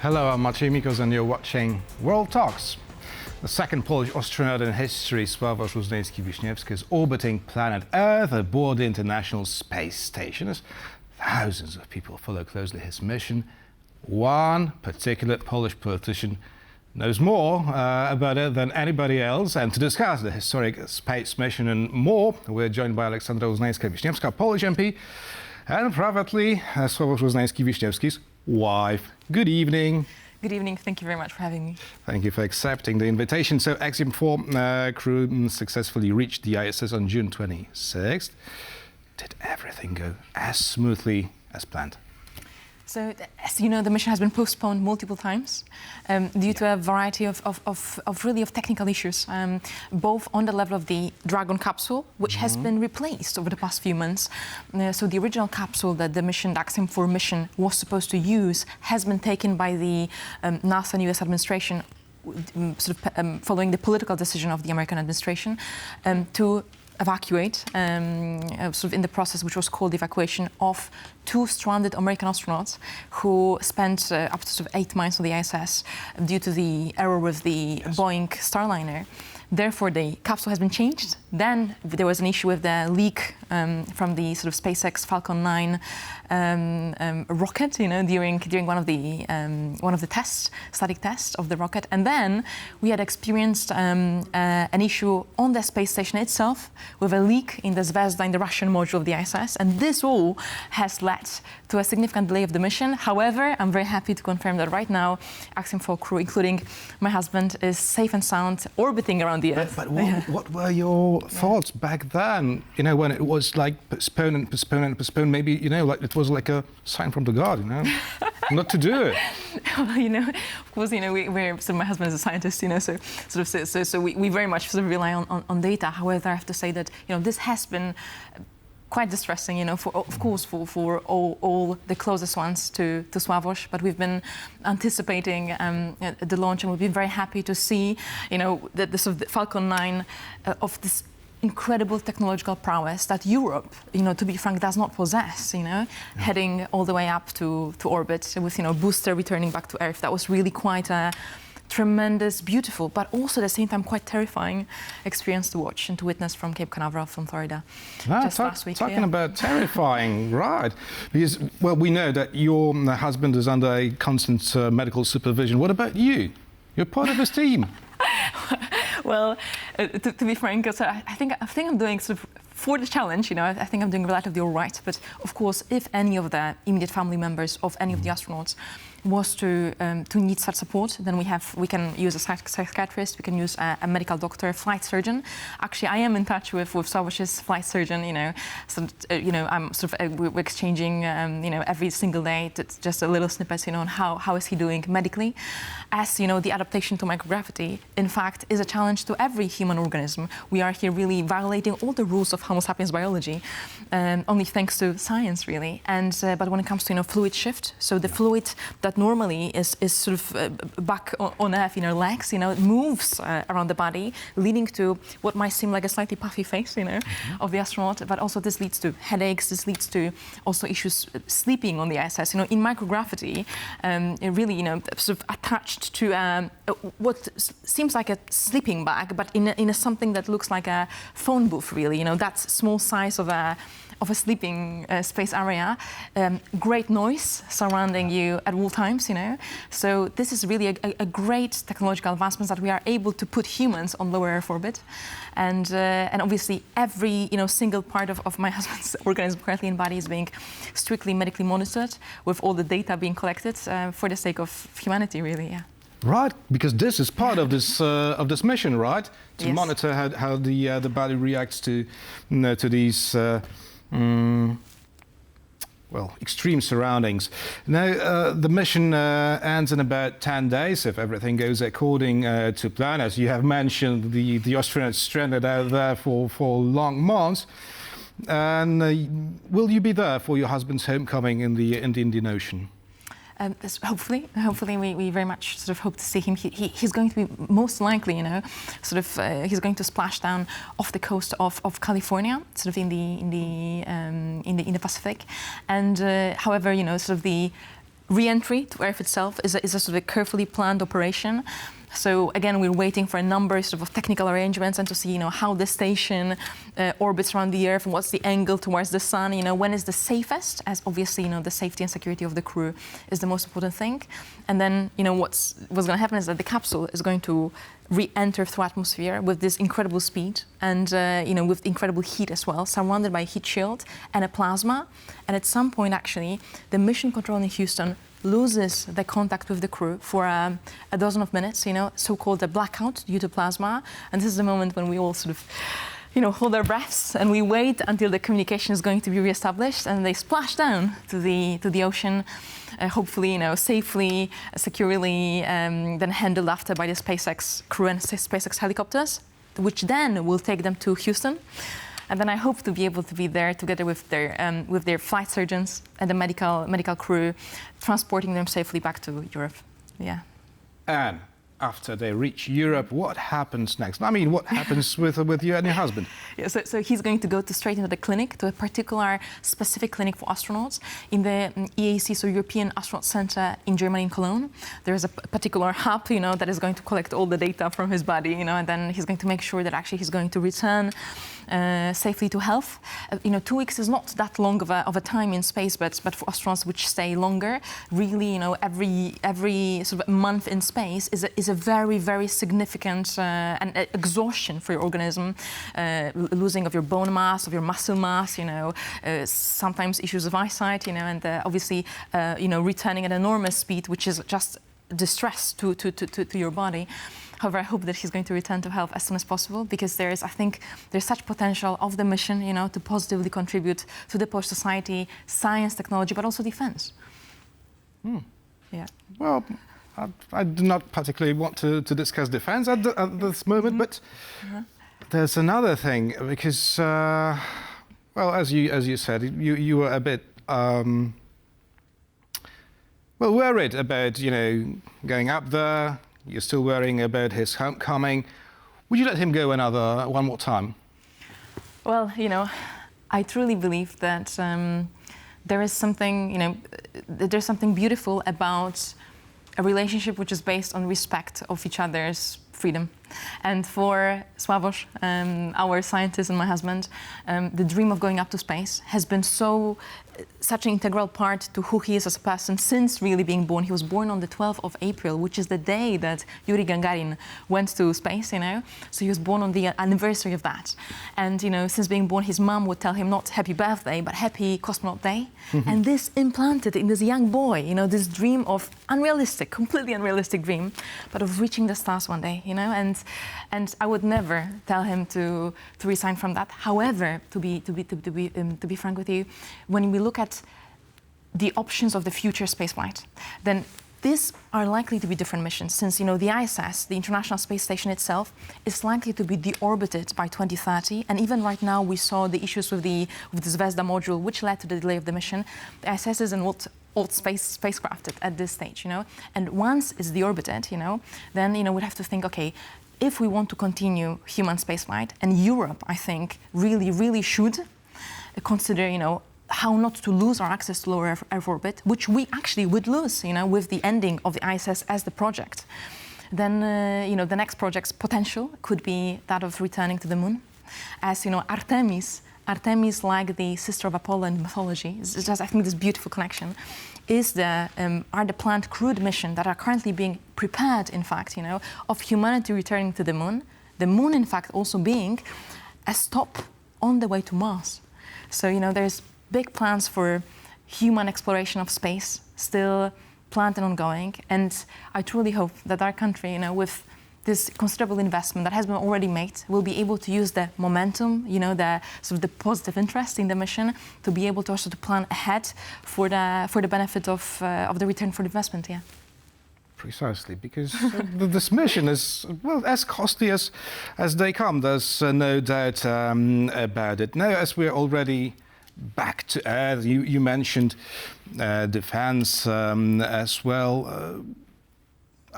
Hello, I'm Maciej Mikos and you're watching World Talks. The second Polish astronaut in history, Sławosz Uznański-Wiśniewski, is orbiting planet Earth aboard the International Space Station. As thousands of people follow closely his mission, one particular Polish politician knows more about it than anybody else. And to discuss the historic space mission and more, we're joined by Aleksandra Uznańska-Wiśniewska, Polish MP, and privately, Sławosz Uznański-Wiśniewski's wife. Good evening. Good evening. Thank you very much for having me. Thank you for accepting the invitation. So Axiom-4 crew successfully reached the ISS on June 26th. Did everything go as smoothly as planned? So, as you know, the mission has been postponed multiple times due to a variety of technical issues, both on the level of the Dragon capsule, which has been replaced over the past few months. So the original capsule that the mission, the Axiom-4 mission, was supposed to use has been taken by the NASA and US administration, following the political decision of the American administration to evacuate, in the process which was called the evacuation of two stranded American astronauts who spent up to 8 months on the ISS due to the error with the Boeing Starliner. Therefore, the capsule has been changed. Then there was an issue with the leak from the SpaceX Falcon 9 rocket, during one of the tests, static tests of the rocket. And then we had experienced an issue on the space station itself with a leak in the Zvezda, in the Russian module of the ISS. And this all has led to a significant delay of the mission. However, I'm very happy to confirm that right now, Axiom-4 crew, including my husband, is safe and sound, orbiting around the Earth. But what were your thoughts back then? When it was like postpone, maybe, like it was like a sign from the God, not to do it. Well, of course, my husband is a scientist, so we very much rely on data. However, I have to say that, this has been quite distressing, for all the closest ones to Sławosz, but we've been anticipating the launch, and we've been very happy to see, that the Falcon 9 of this incredible technological prowess that Europe, to be frank, does not possess, heading all the way up to orbit with, booster returning back to Earth. That was really quite a tremendous, beautiful, but also at the same time quite terrifying experience to watch and to witness from Cape Canaveral, from Florida, just last week. Talking about terrifying, right? Because, well, we know that your husband is under a constant medical supervision. What about you? You're part of his team. Well, to be frank, I think I'm doing for the challenge, I think I'm doing relatively all right. But of course, if any of the immediate family members of any of the astronauts was to need such support, then we can use a psychiatrist, we can use a medical doctor, a flight surgeon. Actually, I am in touch with Sławosz's flight surgeon. We're exchanging, every single day, just a little snippets, on how is he doing medically. As the adaptation to microgravity, in fact, is a challenge to every human organism. We are here really violating all the rules of Homo sapiens biology, only thanks to science, really. And but when it comes to fluid shift, so the fluid that normally is back on Earth in our legs, it moves around the body, leading to what might seem like a slightly puffy face, of the astronaut. But also this leads to headaches. This leads to also issues sleeping on the ISS. In microgravity, it really, attached to what seems like a sleeping bag, but in a something that looks like a phone booth, really. That's small size of a sleeping space area, great noise surrounding you at all times, So this is really a great technological advancement that we are able to put humans on lower Earth orbit. And obviously every, single part of my husband's organism currently in body is being strictly medically monitored, with all the data being collected for the sake of humanity, really, yeah. Right, because this is part of this mission, right? To Yes. monitor how the body reacts to these extreme surroundings. Now, the mission ends in about 10 days if everything goes according to plan. As you have mentioned, the astronauts stranded out there for long months. And will you be there for your husband's homecoming in the Indian Ocean? Hopefully, we very much hope to see him. He's going to be most likely, he's going to splash down off the coast of California, in the Pacific. And however, the re-entry to Earth itself is a sort of a carefully planned operation. So again, we're waiting for a number of technical arrangements and to see, how the station orbits around the Earth and what's the angle towards the sun. When is the safest? As obviously, the safety and security of the crew is the most important thing. And then, what's going to happen is that the capsule is going to re-enter through atmosphere with this incredible speed and, with incredible heat as well, surrounded by a heat shield and a plasma. And at some point, actually, the mission control in Houston loses the contact with the crew for a dozen of minutes, so-called a blackout due to plasma. And this is the moment when we all sort of, hold our breaths and we wait until the communication is going to be reestablished, and they splash down to the ocean, hopefully, safely, securely, then handled after by the SpaceX crew and SpaceX helicopters, which then will take them to Houston. And then I hope to be able to be there together with their flight surgeons and the medical crew, transporting them safely back to Europe. Yeah. And after they reach Europe, what happens next? I mean, what happens with you and your husband? Yeah, so he's going to go straight into the clinic, to a particular specific clinic for astronauts in the EAC, so European Astronaut Center in Germany, in Cologne. There is a particular hub, that is going to collect all the data from his body, and then he's going to make sure that actually he's going to return safely to health. 2 weeks is not that long of a time in space, but for astronauts which stay longer, really, every sort of month in space is a very, very significant and exhaustion for your organism. Losing of your bone mass, of your muscle mass, sometimes issues of eyesight, and obviously, returning at enormous speed, which is just distress to your body. However, I hope that he's going to return to health as soon as possible, because I think there's such potential of the mission, to positively contribute to the Polish society, science, technology, but also defense. Yeah. Well, I do not particularly want to discuss defense at this moment, but there's another thing, because, well, as you said, you were a bit worried about, going up there. You're still worrying about his homecoming. Would you let him go one more time? Well, I truly believe that there is something, there's something beautiful about a relationship which is based on respect of each other's freedom. And for Sławosz, our scientist and my husband, the dream of going up to space has been such an integral part to who he is as a person since really being born. He was born on the 12th of April, which is the day that Yuri Gagarin went to space, So he was born on the anniversary of that. And, since being born, his mom would tell him not happy birthday, but happy cosmonaut day. And this implanted in this young boy, this dream of completely unrealistic dream, but of reaching the stars one day, And I would never tell him to resign from that. However, to be frank with you, when we look at the options of the future spaceflight, then these are likely to be different missions, since the ISS, the International Space Station itself, is likely to be deorbited by 2030. And even right now, we saw the issues with the Zvezda module, which led to the delay of the mission. The ISS is an old spacecraft at this stage, And once it's deorbited, then we'd have to think, okay, if we want to continue human spaceflight, and Europe, I think, really, really should consider, how not to lose our access to low Earth orbit, which we actually would lose, with the ending of the ISS as the project. Then, the next project's potential could be that of returning to the moon. As, Artemis, like the sister of Apollo in mythology, it's just, I think, this beautiful connection, are the planned crewed mission that are currently being prepared, in fact, of humanity returning to the moon. The moon, in fact, also being a stop on the way to Mars. So, there's big plans for human exploration of space, still planned and ongoing. And I truly hope that our country, with this considerable investment that has been already made, will be able to use the momentum, the sort of the positive interest in the mission, to be able to also plan ahead for the benefit of the return for the investment. Yeah. Precisely, because this mission is, well, as costly as they come. There's no doubt about it. Now, as we're already back to Earth, you mentioned defense as well.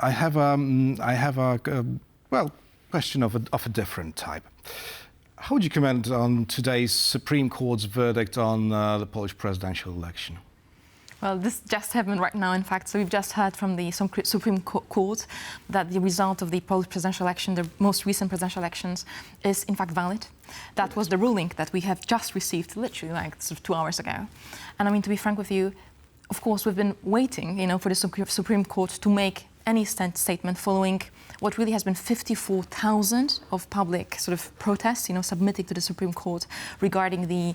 I have a question of a different type. How would you comment on today's Supreme Court's verdict on the Polish presidential election? Well, this just happened right now, in fact. So we've just heard from the Supreme Court that the result of the Polish presidential election, the most recent presidential elections, is in fact valid. That was the ruling that we have just received, literally like sort of 2 hours ago. And I mean, to be frank with you, of course, we've been waiting, for the Supreme Court to make any statement following what really has been 54,000 of public sort of protests, submitting to the Supreme Court regarding the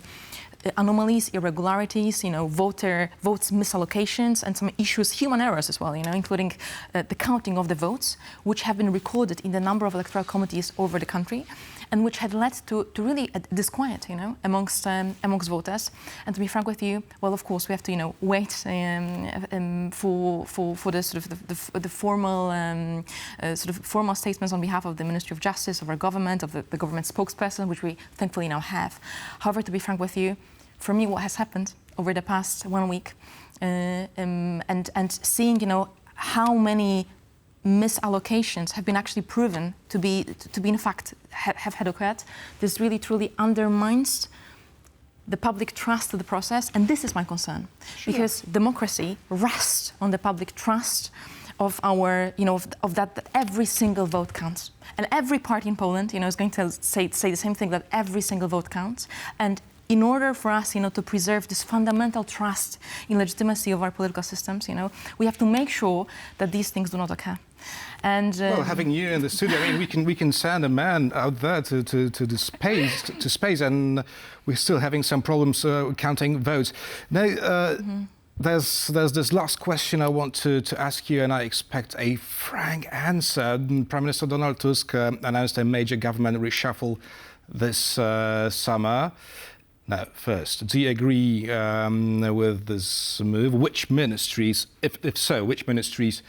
anomalies, irregularities, votes misallocations, and some issues, human errors as well, including the counting of the votes, which have been recorded in the number of electoral committees over the country, and which had led to really a disquiet, amongst voters. And to be frank with you, well, of course, we have to, wait for the sort of the formal statements on behalf of the Ministry of Justice, of our government, of the government spokesperson, which we thankfully now have. However, to be frank with you, for me, what has happened over the past 1 week, and seeing, how many misallocations have been actually proven to be in fact have had occurred, this really truly undermines the public trust of the process, and this is my concern. Sure. Because democracy rests on the public trust of our, of that every single vote counts. And every party in Poland, is going to say the same thing, that every single vote counts. And in order for us, to preserve this fundamental trust in legitimacy of our political systems, we have to make sure that these things do not occur. And well, having you in the studio, I mean, we can send a man out there to the space, and we're still having some problems counting votes. Now, there's this last question I want to ask you, and I expect a frank answer. Prime Minister Donald Tusk announced a major government reshuffle this summer. Now, first, do you agree with this move? Which ministries, if so, which ministries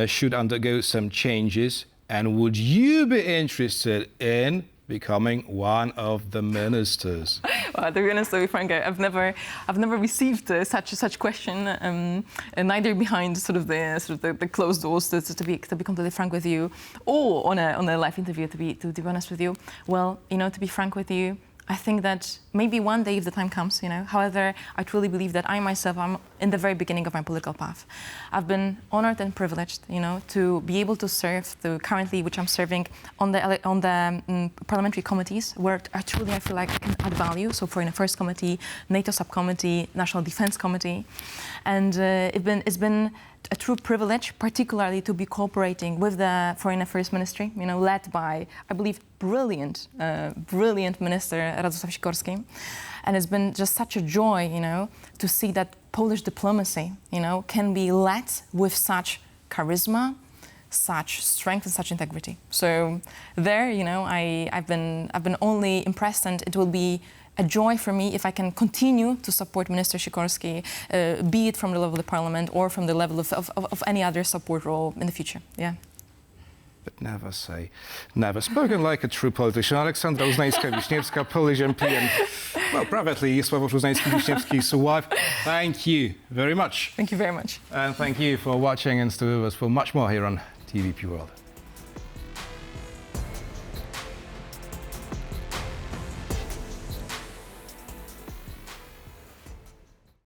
should undergo some changes? And would you be interested in becoming one of the ministers? Well, to be honest, to be frank, I've never received such question, neither behind the closed doors, to be completely frank with you, or on a live interview. To be honest with you, well, to be frank with you, I think that maybe one day, if the time comes, However, I truly believe that I myself, I'm in the very beginning of my political path. I've been honored and privileged, to be able to serve currently, which I'm serving on the parliamentary committees, where I feel like I can add value. So, Foreign Affairs Committee, NATO Subcommittee, National Defense Committee, and it's been a true privilege, particularly to be cooperating with the Foreign Affairs Ministry, led by, I believe, brilliant Minister Radosław Sikorski. And it's been just such a joy, to see that Polish diplomacy, can be led with such charisma, such strength and such integrity. So there, I've been only impressed, and it will be a joy for me if I can continue to support Minister Sikorski, be it from the level of the parliament or from the level of any other support role in the future. Yeah. But never say never. Spoken like a true politician. Aleksandra Uznańska-Wiśniewska, Polish MP, and, well, privately, Sławosz Uznański-Wiśniewski's wife. Thank you very much. Thank you very much. And thank you for watching and stay with us for much more here on TVP World.